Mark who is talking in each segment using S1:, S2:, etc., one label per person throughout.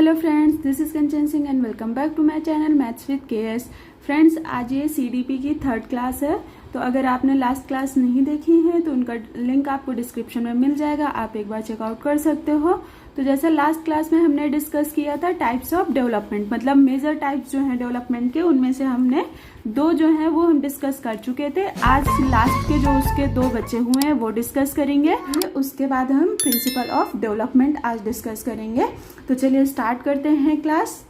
S1: Hello friends, this is Kanchan Singh and welcome back to my channel maths with KS. Friends, आज ये CDP की 3rd class है। तो अगर आपने लास्ट क्लास नहीं देखी है तो उनका लिंक आपको डिस्क्रिप्शन में मिल जाएगा, आप एक बार चेकआउट कर सकते हो। तो जैसे लास्ट क्लास में हमने डिस्कस किया था टाइप्स ऑफ डेवलपमेंट, मतलब मेजर टाइप्स जो हैं डेवलपमेंट के, उनमें से हमने 2 जो हैं वो हम डिस्कस कर चुके थे। आज लास्ट के जो उसके 2 बचे हुए हैं वो डिस्कस करेंगे। उसके बाद हम प्रिंसिपल ऑफ डेवलपमेंट आज डिस्कस करेंगे। तो चलिए स्टार्ट करते हैं क्लास।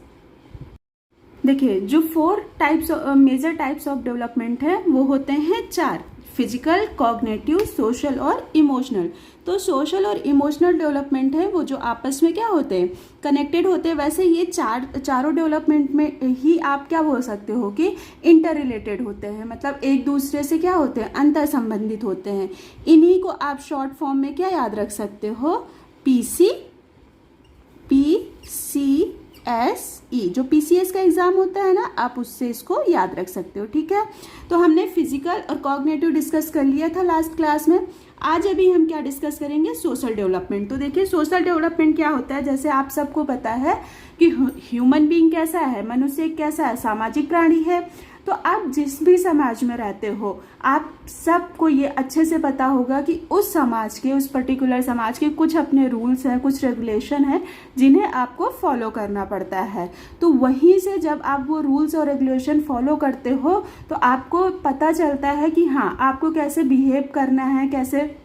S1: देखिए, जो 4 types major types of development है वो होते हैं 4: फिजिकल, कॉग्निटिव, सोशल और इमोशनल। तो सोशल और इमोशनल डेवलपमेंट है वो जो आपस में क्या होते हैं, कनेक्टेड होते हैं। वैसे ये चारों डेवलपमेंट में ही आप क्या बोल सकते हो कि इंटर रिलेटेड होते हैं, मतलब एक दूसरे से क्या होते हैं, अंतर संबंधित होते हैं। इन्हीं को आप शॉर्ट फॉर्म में क्या याद रख सकते हो, PCSE। जो PCS का एग्जाम होता है ना, आप उससे इसको याद रख सकते हो, ठीक है। तो हमने फिजिकल और कॉग्निटिव डिस्कस कर लिया था लास्ट क्लास में। आज अभी हम क्या डिस्कस करेंगे, सोशल डेवलपमेंट। तो देखिए, सोशल डेवलपमेंट क्या होता है, जैसे आप सबको पता है कि ह्यूमन बीइंग कैसा है, मनुष्य कैसा है, सामाजिक प्राणी है। तो आप जिस भी समाज में रहते हो, आप सबको ये अच्छे से पता होगा कि उस समाज के, उस पर्टिकुलर समाज के कुछ अपने रूल्स हैं, कुछ रेगुलेशन है जिन्हें आपको फॉलो करना पड़ता है। तो वहीं से जब आप वो रूल्स और रेगुलेशन फॉलो करते हो तो आपको पता चलता है कि हाँ, आपको कैसे बिहेव करना है, कैसे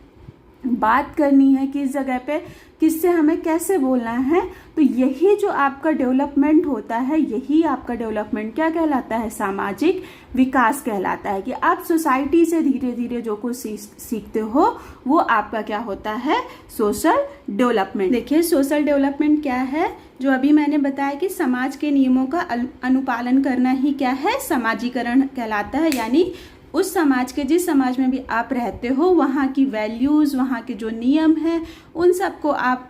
S1: बात करनी है, किस जगह पे किससे हमें कैसे बोलना है। तो यही जो आपका डेवलपमेंट होता है, यही आपका डेवलपमेंट क्या कहलाता है, सामाजिक विकास कहलाता है। कि आप सोसाइटी से धीरे धीरे जो कुछ सीखते हो वो आपका क्या होता है, सोशल डेवलपमेंट। देखिए, सोशल डेवलपमेंट क्या है, जो अभी मैंने बताया कि समाज के नियमों का अनुपालन करना ही क्या है, समाजीकरण कहलाता है। यानी उस समाज के, जिस समाज में भी आप रहते हो, वहाँ की वैल्यूज़, वहाँ के जो नियम हैं, उन सबको आप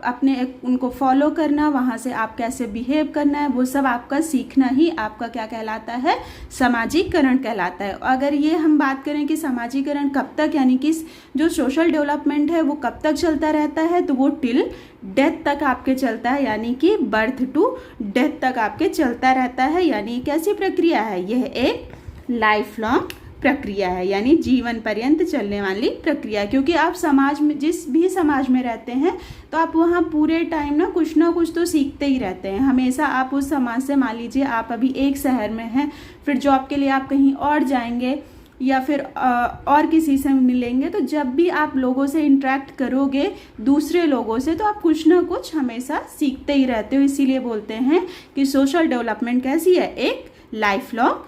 S1: उनको फॉलो करना, वहाँ से आप कैसे बिहेव करना है, वो सब आपका सीखना ही आपका क्या कहलाता है, सामाजिकरण कहलाता है। अगर ये हम बात करें कि सामाजिकरण कब तक, यानी कि जो सोशल डेवलपमेंट है वो कब तक चलता रहता है, तो वो टिल डेथ तक आपके चलता है, यानी कि बर्थ टू डेथ तक आपके चलता रहता है। यानी कैसी प्रक्रिया है, यह एक लाइफ लॉन्ग प्रक्रिया है, यानी जीवन पर्यंत चलने वाली प्रक्रिया। क्योंकि आप समाज में, जिस भी समाज में रहते हैं, तो आप वहाँ पूरे टाइम ना कुछ तो सीखते ही रहते हैं हमेशा। आप उस समाज से, मान लीजिए आप अभी एक शहर में हैं, फिर जॉब के लिए आप कहीं और जाएंगे या फिर और किसी से मिलेंगे, तो जब भी आप लोगों से इंटरेक्ट करोगे, दूसरे लोगों से, तो आप कुछ ना कुछ हमेशा सीखते ही रहते हो। इसीलिए बोलते हैं कि सोशल डेवलपमेंट कैसी है, एक लाइफ लॉन्ग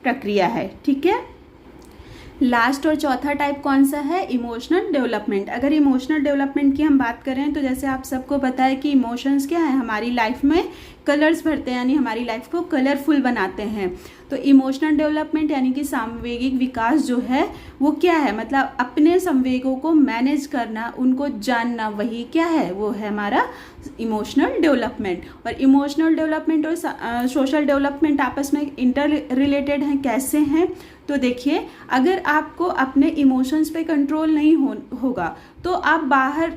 S1: प्रक्रिया है, ठीक है। लास्ट और चौथा टाइप कौन सा है, इमोशनल डेवलपमेंट। अगर इमोशनल डेवलपमेंट की हम बात करें तो जैसे आप सबको पता है कि इमोशंस क्या है, हमारी लाइफ में कलर्स भरते हैं, यानी हमारी लाइफ को कलरफुल बनाते हैं। तो इमोशनल डेवलपमेंट यानी कि सांवेगिक विकास जो है वो क्या है, मतलब अपने संवेगों को मैनेज करना, उनको जानना, वही क्या है, वो है हमारा इमोशनल डेवलपमेंट। और इमोशनल डेवलपमेंट और सोशल डेवलपमेंट आपस में इंटर रिलेटेड हैं। कैसे हैं, तो देखिए, अगर आपको अपने इमोशंस पे कंट्रोल नहीं होगा तो आप बाहर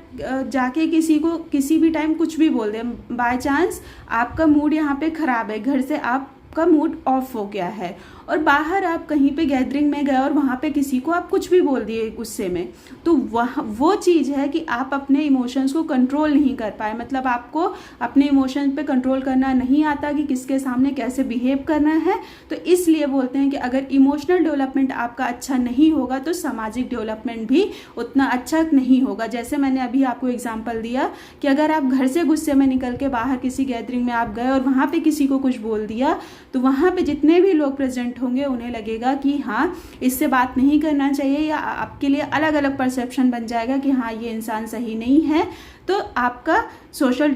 S1: जाके किसी को किसी भी टाइम कुछ भी बोल दें। बाय चांस आपका मूड यहाँ पे ख़राब है, घर से आपका मूड ऑफ हो गया है और बाहर आप कहीं पे गैदरिंग में गए और वहाँ पे किसी को आप कुछ भी बोल दिए गुस्से में, तो वो चीज़ है कि आप अपने इमोशंस को कंट्रोल नहीं कर पाए। मतलब आपको अपने इमोशंस पे कंट्रोल करना नहीं आता कि किसके सामने कैसे बिहेव करना है। तो इसलिए बोलते हैं कि अगर इमोशनल डेवलपमेंट आपका अच्छा नहीं होगा तो सामाजिक डेवलपमेंट भी उतना अच्छा नहीं होगा। जैसे मैंने अभी आपको एग्जाम्पल दिया कि अगर आप घर से गुस्से में निकल के बाहर किसी गैदरिंग में आप गए और वहाँ पे किसी को कुछ बोल दिया, तो वहाँ पे जितने भी लोग प्रेजेंट होंगे उन्हें लगेगा कि हाँ, इससे बात नहीं करना चाहिए, या आपके लिए अलग अलग परसेप्शन बन जाएगा कि हाँ, ये इंसान सही नहीं है। तो आपका सोशल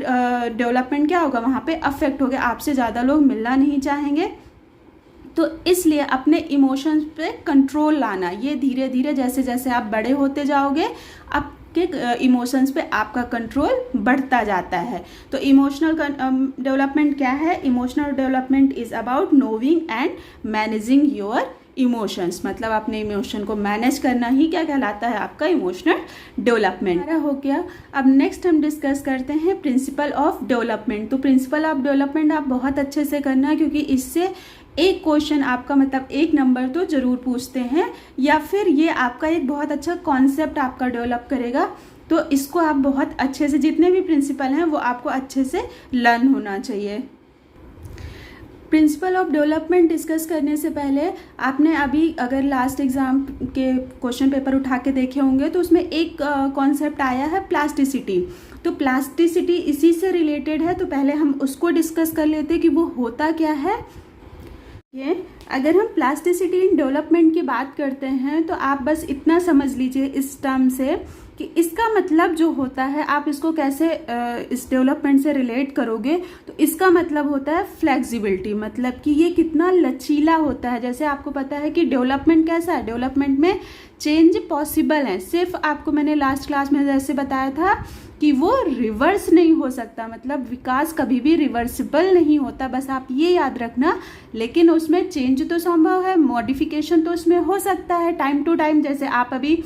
S1: डेवलपमेंट क्या होगा, वहाँ पे अफेक्ट हो गया, आपसे ज़्यादा लोग मिलना नहीं चाहेंगे। तो इसलिए अपने इमोशंस पे कंट्रोल लाना, ये धीरे धीरे जैसे जैसे आप बड़े होते जाओगे, आपके इमोशंस पे आपका कंट्रोल बढ़ता जाता है। तो इमोशनल डेवलपमेंट क्या है, emotional development is about knowing and managing your emotions, मतलब अपने इमोशन को मैनेज करना ही क्या कहलाता है, आपका इमोशनल डेवलपमेंट हो गया। अब नेक्स्ट हम डिस्कस करते हैं प्रिंसिपल ऑफ डेवलपमेंट। तो प्रिंसिपल ऑफ डेवलपमेंट आप बहुत अच्छे से करना है, क्योंकि इससे एक क्वेश्चन आपका मतलब 1 नंबर तो जरूर पूछते हैं, या फिर ये आपका एक बहुत अच्छा कॉन्सेप्ट आपका डेवलप करेगा। तो इसको आप बहुत अच्छे से, जितने भी प्रिंसिपल हैं वो आपको अच्छे से लर्न होना चाहिए। प्रिंसिपल ऑफ डेवलपमेंट डिस्कस करने से पहले आपने अभी अगर लास्ट एग्जाम के क्वेश्चन पेपर उठा के देखे होंगे तो उसमें एक कॉन्सेप्ट आया है प्लास्टिसिटी। तो प्लास्टिसिटी इसी से रिलेटेड है, तो पहले हम उसको डिस्कस कर लेते हैं कि वो होता क्या है। ये अगर हम प्लास्टिसिटी इन डेवलपमेंट की बात करते हैं तो आप बस इतना समझ लीजिए इस टर्म से कि इसका मतलब जो होता है, आप इसको कैसे इस डेवलपमेंट से रिलेट करोगे, तो इसका मतलब होता है फ्लेक्सिबिलिटी, मतलब कि ये कितना लचीला होता है। जैसे आपको पता है कि डेवलपमेंट कैसा है, डेवलपमेंट में चेंज पॉसिबल है, सिर्फ आपको मैंने लास्ट क्लास में जैसे बताया था कि वो रिवर्स नहीं हो सकता, मतलब विकास कभी भी रिवर्सिबल नहीं होता, बस आप ये याद रखना। लेकिन उसमें चेंज तो संभव है, मॉडिफिकेशन तो उसमें हो सकता है टाइम टू टाइम। जैसे आप अभी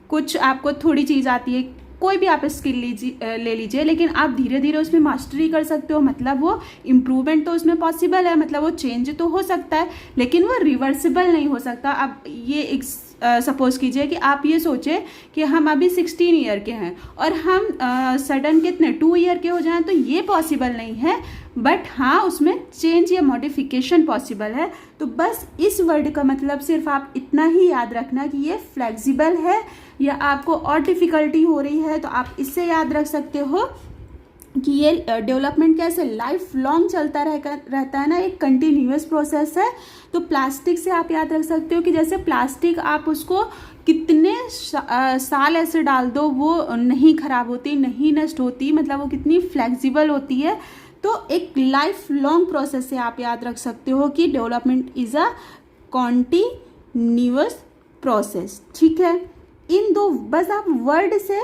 S1: कुछ आपको थोड़ी चीज़ आती है, कोई भी आप स्किल ले लीजिए, लेकिन आप धीरे धीरे उसमें मास्टरी कर सकते हो, मतलब वो इम्प्रूवमेंट तो उसमें पॉसिबल है, मतलब वो चेंज तो हो सकता है, लेकिन वो रिवर्सिबल नहीं हो सकता। अब ये सपोज कीजिए कि आप ये सोचे कि हम अभी 16 ईयर के हैं और हम सडन कितने 2 ईयर के हो जाएं, तो ये पॉसिबल नहीं है, बट हाँ उसमें चेंज या मॉडिफिकेशन पॉसिबल है। तो बस इस वर्ड का मतलब सिर्फ आप इतना ही याद रखना कि ये फ्लेक्सिबल है, या आपको और डिफिकल्टी हो रही है तो आप इससे याद रख सकते हो कि ये डेवलपमेंट कैसे लाइफ लॉन्ग चलता रहता है ना, एक कंटिन्यूअस प्रोसेस है। तो प्लास्टिक से आप याद रख सकते हो कि जैसे प्लास्टिक आप उसको कितने साल ऐसे डाल दो वो नहीं खराब होती, नहीं नष्ट होती, मतलब वो कितनी फ्लेक्सिबल होती है। तो एक लाइफ लॉन्ग प्रोसेस से आप याद रख सकते हो कि development is a continuous process. ठीक है, इन दो बस आप वर्ड से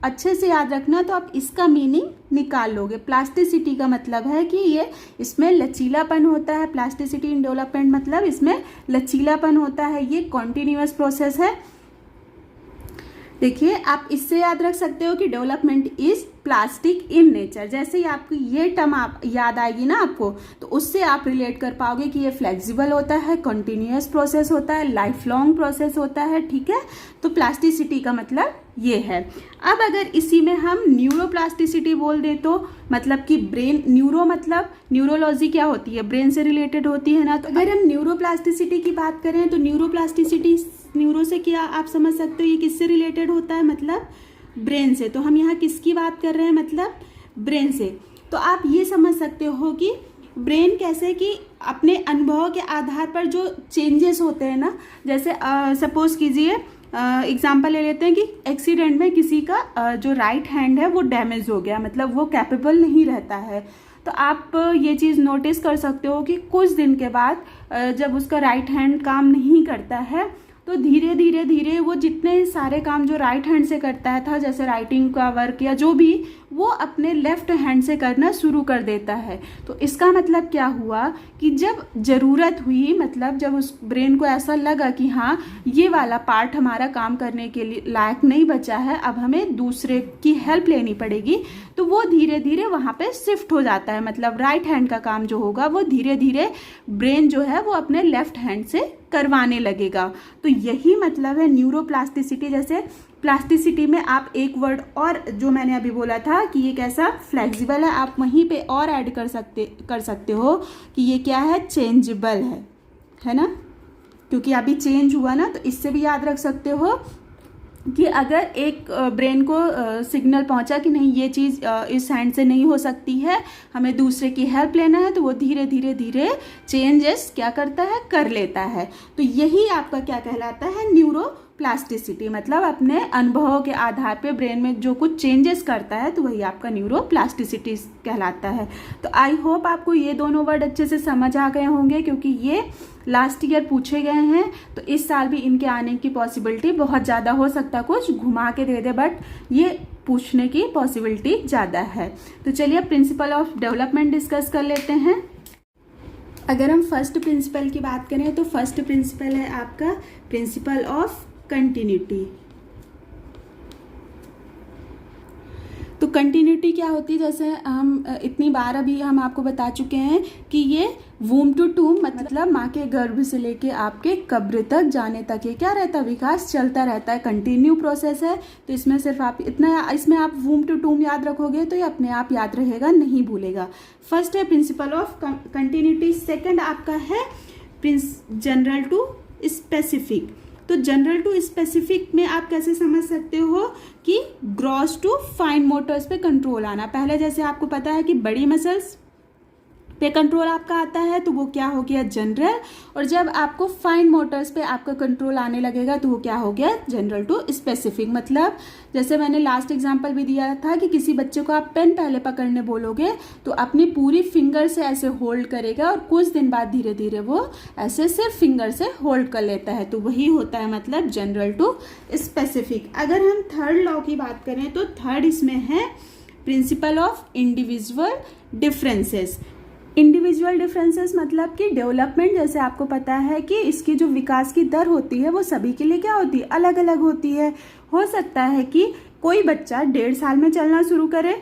S1: अच्छे से याद रखना, तो आप इसका मीनिंग निकाल लोगे। प्लास्टिसिटी का मतलब है कि ये इसमें लचीलापन होता है, प्लास्टिसिटी इन डेवलपमेंट मतलब इसमें लचीलापन होता है, ये कॉन्टिन्यूअस प्रोसेस है। देखिए आप इससे याद रख सकते हो कि development is plastic in nature. जैसे ही आपको ये टर्म आप याद आएगी ना आपको, तो उससे आप रिलेट कर पाओगे कि ये फ्लेक्सिबल होता है, कंटिन्यूअस प्रोसेस होता है, लाइफ लॉन्ग प्रोसेस होता है। ठीक है, तो प्लास्टिसिटी का मतलब ये है। अब अगर इसी में हम न्यूरोप्लास्टिसिटी बोल दे तो मतलब कि ब्रेन, न्यूरो मतलब न्यूरोलॉजी क्या होती है, ब्रेन से रिलेटेड होती है ना। तो अगर हम न्यूरोप्लास्टिसिटी की बात करें तो न्यूरोप्लास्टिसिटी न्यूरो से क्या आप समझ सकते हो, ये किससे रिलेटेड होता है, मतलब ब्रेन से। तो हम यहाँ किसकी बात कर रहे हैं, मतलब ब्रेन से। तो आप ये समझ सकते हो कि ब्रेन कैसे कि अपने अनुभव के आधार पर जो चेंजेस होते हैं ना, जैसे सपोज कीजिए एग्जाम्पल ले लेते हैं कि एक्सीडेंट में किसी का जो राइट हैंड है वो डैमेज हो गया, मतलब वो कैपेबल नहीं रहता है। तो आप ये चीज़ नोटिस कर सकते हो कि कुछ दिन के बाद जब उसका राइट हैंड काम नहीं करता है तो धीरे धीरे धीरे वो जितने सारे काम जो राइट हैंड से करता है था, जैसे राइटिंग का वर्क या जो भी, वो अपने लेफ्ट हैंड से करना शुरू कर देता है। तो इसका मतलब क्या हुआ कि जब ज़रूरत हुई, मतलब जब उस ब्रेन को ऐसा लगा कि हाँ ये वाला पार्ट हमारा काम करने के लिए लायक नहीं बचा है, अब हमें दूसरे की हेल्प लेनी पड़ेगी, तो वो धीरे धीरे वहाँ पे शिफ्ट हो जाता है। मतलब राइट हैंड का काम जो होगा वो धीरे धीरे ब्रेन जो है वो अपने लेफ्ट हैंड से करवाने लगेगा। तो यही मतलब है न्यूरोप्लास्टिसिटी। जैसे प्लास्टिसिटी में आप एक वर्ड और जो मैंने अभी बोला था कि ये कैसा फ्लेक्सिबल है, आप वहीं पे और ऐड कर सकते हो कि ये क्या है, चेंजेबल है ना, क्योंकि अभी चेंज हुआ ना। तो इससे भी याद रख सकते हो कि अगर एक ब्रेन को सिग्नल पहुंचा कि नहीं ये चीज़ इस हैंड से नहीं हो सकती है, हमें दूसरे की हेल्प लेना है, तो वो धीरे धीरे धीरे चेंजेस क्या करता है, कर लेता है। तो यही आपका क्या कहलाता है, न्यूरोप्लास्टिसिटी। मतलब अपने अनुभवों के आधार पे ब्रेन में जो कुछ चेंजेस करता है तो वही आपका न्यूरोप्लास्टिसिटी कहलाता है। तो आई होप आपको ये दोनों वर्ड अच्छे से समझ आ गए होंगे, क्योंकि ये लास्ट ईयर पूछे गए हैं, तो इस साल भी इनके आने की पॉसिबिलिटी बहुत ज़्यादा, हो सकता है कुछ घुमा के दे दे, बट ये पूछने की पॉसिबिलिटी ज़्यादा है। तो चलिए प्रिंसिपल ऑफ डेवलपमेंट डिस्कस कर लेते हैं। अगर हम फर्स्ट प्रिंसिपल की बात करें तो फर्स्ट प्रिंसिपल है आपका प्रिंसिपल ऑफ कंटिन्यूटी। तो कंटिन्यूटी क्या होती है, जैसे हम इतनी बार अभी हम आपको बता चुके हैं कि ये वूम टू टूम मतलब माँ के गर्भ से लेके आपके कब्र तक जाने तक ये क्या रहता है, विकास चलता रहता है, कंटिन्यू प्रोसेस है। तो इसमें सिर्फ आप इतना, इसमें आप वूम टू टूम याद रखोगे तो ये अपने आप याद रहेगा, नहीं भूलेगा। फर्स्ट है प्रिंसिपल ऑफ कंटिन्यूटी। सेकंड आपका है जनरल टू स्पेसिफिक। तो जनरल टू स्पेसिफिक में आप कैसे समझ सकते हो कि ग्रॉस टू फाइन मोटर्स पे कंट्रोल आना। पहले जैसे आपको पता है कि बड़ी मसल्स पे कंट्रोल आपका आता है तो वो क्या हो गया जनरल, और जब आपको फाइन मोटर्स पे आपका कंट्रोल आने लगेगा तो वो क्या हो गया जनरल टू स्पेसिफिक। मतलब जैसे मैंने लास्ट एग्जांपल भी दिया था कि किसी बच्चे को आप पेन पहले पकड़ने बोलोगे तो अपनी पूरी फिंगर से ऐसे होल्ड करेगा और कुछ दिन बाद धीरे धीरे वो ऐसे सिर्फ फिंगर से होल्ड कर लेता है, तो वही होता है मतलब जनरल टू स्पेसिफिक। अगर हम थर्ड लॉ की बात करें तो थर्ड इसमें है principle of individual differences. Individual differences मतलब कि डेवलपमेंट, जैसे आपको पता है कि इसकी जो विकास की दर होती है वो सभी के लिए क्या होती है, अलग अलग होती है। हो सकता है कि कोई बच्चा 1.5 साल में चलना शुरू करे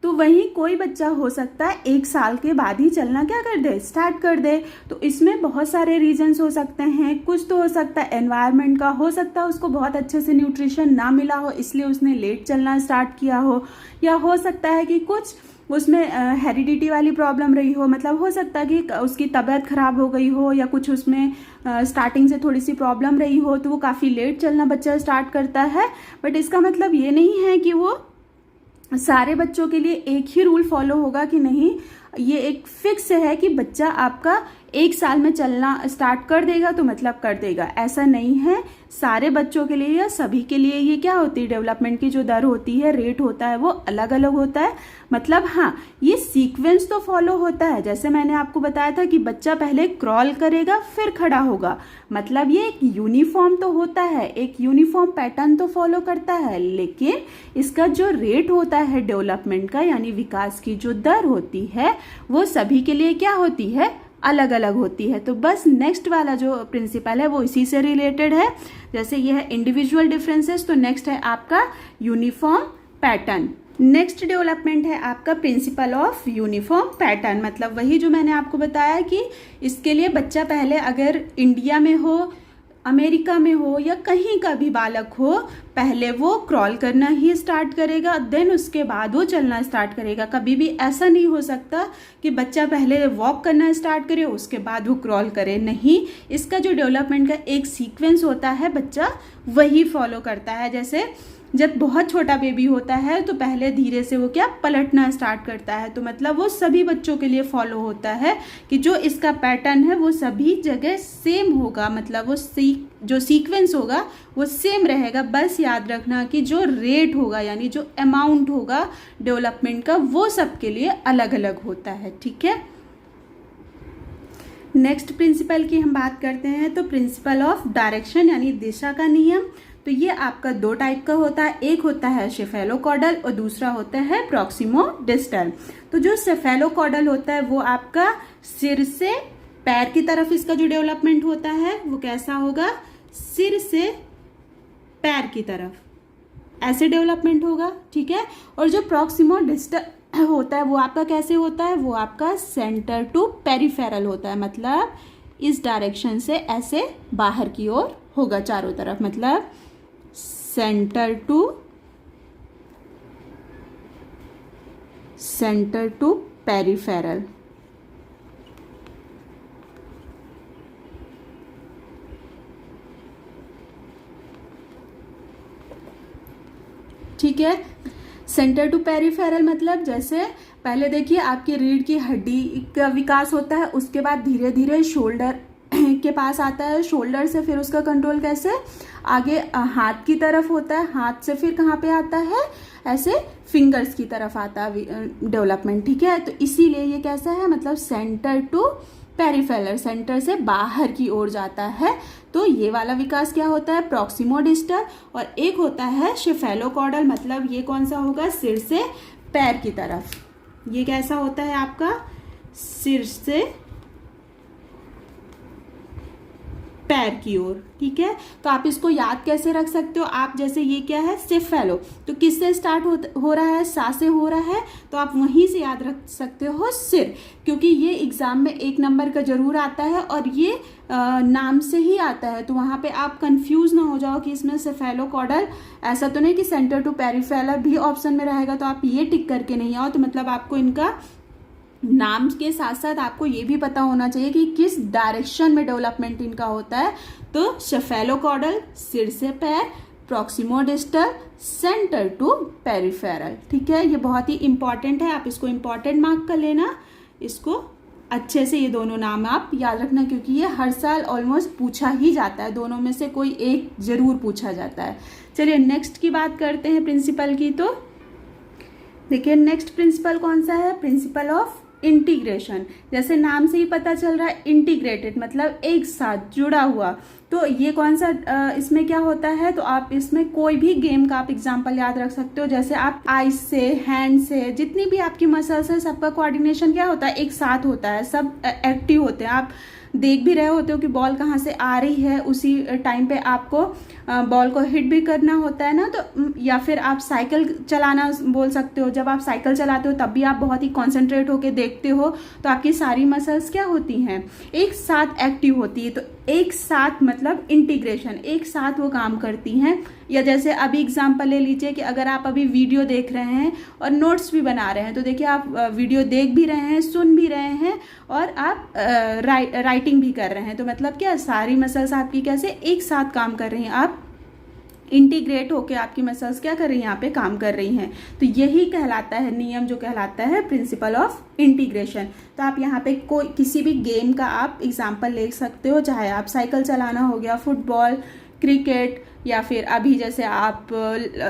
S1: तो वहीं कोई बच्चा हो सकता है 1 साल के बाद ही चलना क्या कर दे, स्टार्ट कर दे। तो इसमें बहुत सारे रीजंस हो सकते हैं। कुछ तो हो सकता है एनवायरनमेंट का, हो सकता है उसको बहुत अच्छे से न्यूट्रिशन ना मिला हो इसलिए उसने लेट चलना स्टार्ट किया हो, या हो सकता है कि कुछ उसमें हेरिडिटी वाली प्रॉब्लम रही हो, मतलब हो सकता है कि उसकी तबीयत खराब हो गई हो या कुछ उसमें स्टार्टिंग से थोड़ी सी प्रॉब्लम रही हो तो वो काफ़ी लेट चलना बच्चा स्टार्ट करता है। बट इसका मतलब ये नहीं है कि वो सारे बच्चों के लिए एक ही रूल फॉलो होगा कि नहीं, ये एक फिक्स है कि बच्चा आपका 1 साल में चलना स्टार्ट कर देगा तो मतलब कर देगा, ऐसा नहीं है। सारे बच्चों के लिए या सभी के लिए ये क्या होती है, डेवलपमेंट की जो दर होती है, रेट होता है, वो अलग अलग होता है। मतलब हाँ, ये सीक्वेंस तो फॉलो होता है। जैसे मैंने आपको बताया था कि बच्चा पहले क्रॉल करेगा फिर खड़ा होगा, मतलब ये एक यूनिफॉर्म तो होता है, एक यूनिफॉर्म पैटर्न तो फॉलो करता है, लेकिन इसका जो रेट होता है डेवलपमेंट का यानी विकास की जो दर होती है वो सभी के लिए क्या होती है, अलग अलग होती है। तो बस नेक्स्ट वाला जो प्रिंसिपल है वो इसी से रिलेटेड है। जैसे यह है इंडिविजुअल डिफरेंसेस, तो नेक्स्ट है आपका यूनिफॉर्म पैटर्न। नेक्स्ट डेवलपमेंट है आपका प्रिंसिपल ऑफ यूनिफॉर्म पैटर्न। मतलब वही जो मैंने आपको बताया कि इसके लिए बच्चा पहले अगर इंडिया में हो, अमेरिका में हो या कहीं का भी बालक हो, पहले वो क्रॉल करना ही स्टार्ट करेगा, देन उसके बाद वो चलना स्टार्ट करेगा। कभी भी ऐसा नहीं हो सकता कि बच्चा पहले वॉक करना स्टार्ट करे उसके बाद वो क्रॉल करे, नहीं। इसका जो डेवलपमेंट का एक सीक्वेंस होता है बच्चा वही फॉलो करता है। जैसे जब बहुत छोटा बेबी होता है तो पहले धीरे से वो क्या पलटना स्टार्ट करता है, तो मतलब वो सभी बच्चों के लिए फॉलो होता है कि जो इसका पैटर्न है वो सभी जगह सेम होगा, मतलब वो जो सीक्वेंस होगा वो सेम रहेगा। बस याद रखना कि जो रेट होगा यानी जो अमाउंट होगा डेवलपमेंट का वो सबके लिए अलग अलग होता है, ठीक है। नेक्स्ट प्रिंसिपल की हम बात करते हैं तो प्रिंसिपल ऑफ डायरेक्शन यानी दिशा का नियम। तो ये आपका 2 टाइप का होता है, एक होता है सेफेलोकॉर्डल और दूसरा होता है प्रॉक्सिमो डिस्टल। तो जो सेफेलोकॉर्डल होता है वो आपका सिर से पैर की तरफ इसका जो डेवलपमेंट होता है वो कैसा होगा, सिर से पैर की तरफ ऐसे डेवलपमेंट होगा, ठीक है। और जो प्रॉक्सिमो डिस्टल होता है वो आपका कैसे होता है, वो आपका सेंटर टू पेरिफेरल होता है, मतलब इस डायरेक्शन से ऐसे बाहर की ओर होगा चारों तरफ, मतलब सेंटर टू पेरिफेरल। ठीक है। सेंटर टू पेरिफेरल मतलब जैसे पहले देखिए आपकी रीढ़ की हड्डी का विकास होता है, उसके बाद धीरे धीरे शोल्डर के पास आता है, शोल्डर से फिर उसका कंट्रोल कैसे आगे हाथ की तरफ होता है, हाथ से फिर कहाँ पे आता है, ऐसे फिंगर्स की तरफ आता है डेवलपमेंट, ठीक है। तो इसीलिए ये कैसा है, मतलब सेंटर टू पेरिफेरल, सेंटर से बाहर की ओर जाता है। तो ये वाला विकास क्या होता है, प्रॉक्सिमो डिस्टल। और एक होता है सेफेलोकॉर्डल, मतलब ये कौन सा होगा, सिर से पैर की तरफ। ये कैसा होता है आपका, सिर से पैर की ओर, ठीक है। तो आप इसको याद कैसे रख सकते हो, आप जैसे ये क्या है सेफेलो, तो किससे स्टार्ट हो रहा है, सा से हो रहा है, तो आप वहीं से याद रख सकते हो सिर, क्योंकि ये एग्जाम में 1 नंबर का जरूर आता है और ये नाम से ही आता है। तो वहाँ पे आप कंफ्यूज ना हो जाओ कि इसमें सेफेलोकॉडल, ऐसा तो नहीं कि सेंटर टू पेरिफेरल भी ऑप्शन में रहेगा तो आप ये टिक करके नहीं आओ। तो मतलब आपको इनका नाम के साथ साथ आपको ये भी पता होना चाहिए कि किस डायरेक्शन में डेवलपमेंट इनका होता है। तो सेफेलोकॉडल सिर से पैर, प्रॉक्सिमोडिस्टल सेंटर टू पेरिफेरल, ठीक है। ये बहुत ही इंपॉर्टेंट है, आप इसको इंपॉर्टेंट मार्क कर लेना, इसको अच्छे से ये दोनों नाम आप याद रखना, क्योंकि ये हर साल ऑलमोस्ट पूछा ही जाता है, दोनों में से कोई एक जरूर पूछा जाता है। चलिए नेक्स्ट की बात करते हैं प्रिंसिपल की। तो देखिए नेक्स्ट प्रिंसिपल कौन सा है, प्रिंसिपल ऑफ इंटीग्रेशन। जैसे नाम से ही पता चल रहा है इंटीग्रेटेड मतलब एक साथ जुड़ा हुआ। तो ये कौन सा इसमें क्या होता है, तो आप इसमें कोई भी गेम का आप एग्जांपल याद रख सकते हो। जैसे आप आइज से, हैंड से, जितनी भी आपकी मसल्स है सबका कोऑर्डिनेशन क्या होता है, एक साथ होता है, सब एक्टिव होते हैं। आप देख भी रहे होते हो कि बॉल कहाँ से आ रही है, उसी टाइम पे आपको बॉल को हिट भी करना होता है ना। तो या फिर आप साइकिल चलाना बोल सकते हो, जब आप साइकिल चलाते हो तब भी आप बहुत ही कॉन्सेंट्रेट होकर देखते हो, तो आपकी सारी मसल्स क्या होती हैं, एक साथ एक्टिव होती है। तो एक साथ मतलब इंटीग्रेशन, एक साथ वो काम करती हैं। या जैसे अभी एग्जांपल ले लीजिए कि अगर आप अभी वीडियो देख रहे हैं और नोट्स भी बना रहे हैं, तो देखिए आप वीडियो देख भी रहे हैं, सुन भी रहे हैं और आप राइटिंग भी कर रहे हैं। तो मतलब क्या, सारी मसल्स आपकी कैसे एक साथ काम कर रही हैं, आप इंटीग्रेट होके आपकी मसल्स क्या कर रही हैं, यहाँ पे काम कर रही हैं। तो यही कहलाता है नियम, जो कहलाता है प्रिंसिपल ऑफ इंटीग्रेशन। तो आप यहाँ पे कोई किसी भी गेम का आप एग्जांपल ले सकते हो, चाहे आप साइकिल चलाना हो गया, फुटबॉल, क्रिकेट, या फिर अभी जैसे आप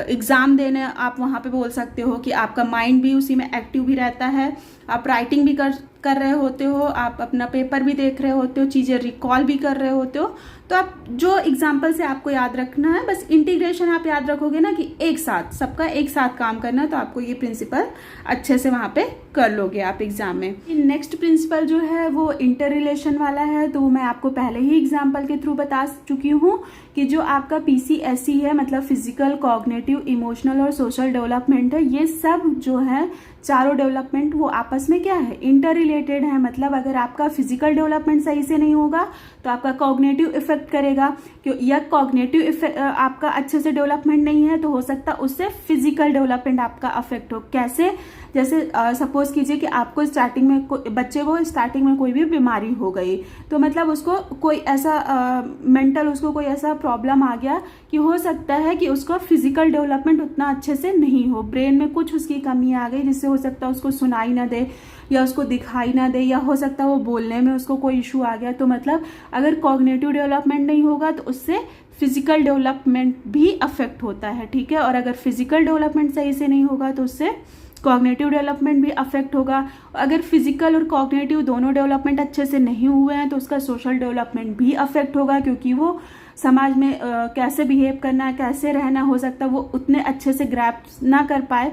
S1: एग्ज़ाम देने आप वहाँ पे बोल सकते हो कि आपका माइंड भी उसी में एक्टिव भी रहता है, आप राइटिंग भी कर रहे होते हो, आप अपना पेपर भी देख रहे होते हो, चीज़ें रिकॉल भी कर रहे होते हो। तो आप जो एग्जाम्पल से आपको याद रखना है, बस इंटीग्रेशन आप याद रखोगे ना कि एक साथ, सबका एक साथ काम करना, तो आपको ये प्रिंसिपल अच्छे से वहाँ पे कर लोगे आप एग्जाम में। नेक्स्ट प्रिंसिपल जो है वो इंटर रिलेशन वाला है। तो मैं आपको पहले ही एग्जाम्पल के थ्रू बता चुकी हूँ कि जो आपका PCSE है, मतलब फिजिकल, कॉग्निटिव, इमोशनल और सोशल डेवलपमेंट है, ये सब जो है चारों डेवलपमेंट वो आपस में क्या है, इंटर रिलेटेड है। मतलब अगर आपका फिजिकल डेवलपमेंट सही से नहीं होगा तो आपका कॉग्निटिव इफेक्ट करेगा, क्यों, या कॉग्निटिव आपका अच्छे से डेवलपमेंट नहीं है तो हो सकता उससे फिजिकल डेवलपमेंट आपका अफेक्ट हो। कैसे, जैसे सपोज कीजिए कि आपको स्टार्टिंग में बच्चे को स्टार्टिंग में कोई भी बीमारी हो गई, तो मतलब उसको कोई ऐसा मेंटल उसको कोई ऐसा प्रॉब्लम आ गया कि हो सकता है कि उसका फिजिकल डेवलपमेंट उतना अच्छे से नहीं हो, ब्रेन में कुछ उसकी कमी आ गई जिससे हो सकता है उसको सुनाई ना दे या उसको दिखाई ना दे, या हो सकता है वो बोलने में उसको कोई इशू आ गया। तो मतलब अगर कॉग्निटिव डेवलपमेंट नहीं होगा तो उससे फिजिकल डेवलपमेंट भी अफेक्ट होता है, ठीक है। और अगर फिजिकल डेवलपमेंट सही से नहीं होगा तो उससे कॉग्निटिव डेवलपमेंट भी अफेक्ट होगा। अगर फिजिकल और कॉग्निटिव दोनों डेवलपमेंट अच्छे से नहीं हुए हैं तो उसका सोशल डेवलपमेंट भी अफेक्ट होगा, क्योंकि वो समाज में कैसे बिहेव करना है, कैसे रहना, हो सकता है वो उतने अच्छे से ग्रैस्प ना कर पाए,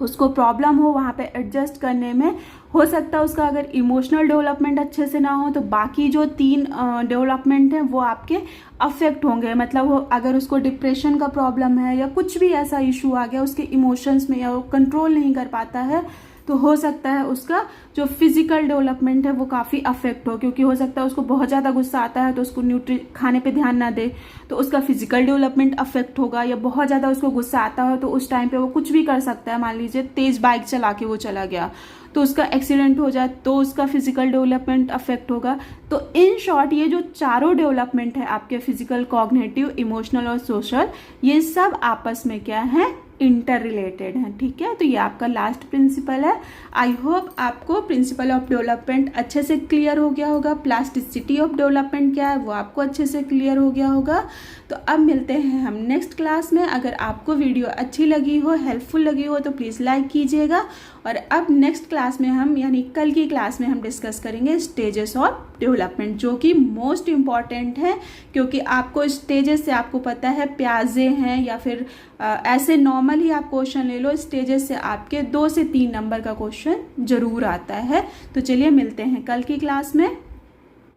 S1: उसको प्रॉब्लम हो वहाँ पे एडजस्ट करने में। हो सकता है उसका अगर इमोशनल डेवलपमेंट अच्छे से ना हो तो बाकी जो 3 डेवलपमेंट हैं वो आपके अफेक्ट होंगे। मतलब वो अगर उसको डिप्रेशन का प्रॉब्लम है या कुछ भी ऐसा इशू आ गया उसके इमोशंस में, या वो कंट्रोल नहीं कर पाता है, तो हो सकता है उसका जो फिजिकल डेवलपमेंट है वो काफ़ी अफेक्ट हो, क्योंकि हो सकता है उसको बहुत ज़्यादा गुस्सा आता है तो उसको खाने पे ध्यान ना दे तो उसका फिजिकल डेवलपमेंट अफेक्ट होगा। या बहुत ज़्यादा उसको गुस्सा आता हो तो उस टाइम पे वो कुछ भी कर सकता है, मान लीजिए तेज़ बाइक चला के वो चला गया तो उसका एक्सीडेंट हो जाए तो उसका फिजिकल डेवलपमेंट अफेक्ट होगा। तो इन शॉर्ट ये जो चारों डेवलपमेंट है आपके फिजिकल, कॉग्निटिव, इमोशनल और सोशल, ये सब आपस में क्या है, इंटर रिलेटेड है, ठीक है। तो ये आपका लास्ट प्रिंसिपल है। आई होप आपको प्रिंसिपल ऑफ डेवलपमेंट अच्छे से क्लियर हो गया होगा, प्लास्टिसिटी ऑफ डेवलपमेंट क्या है वो आपको अच्छे से क्लियर हो गया होगा। तो अब मिलते हैं हम नेक्स्ट क्लास में। अगर आपको वीडियो अच्छी लगी हो, हेल्पफुल लगी हो तो प्लीज़ लाइक कीजिएगा। और अब नेक्स्ट क्लास में हम, यानी कल की क्लास में हम डिस्कस करेंगे स्टेजेस ऑफ डेवलपमेंट, जो कि मोस्ट इम्पॉर्टेंट है, क्योंकि आपको स्टेजेस से आपको पता है प्याजे हैं या फिर ऐसे नॉर्मल ही आप क्वेश्चन ले लो, स्टेजेस से आपके 2 से 3 नंबर का क्वेश्चन जरूर आता है। तो चलिए मिलते हैं कल की क्लास में।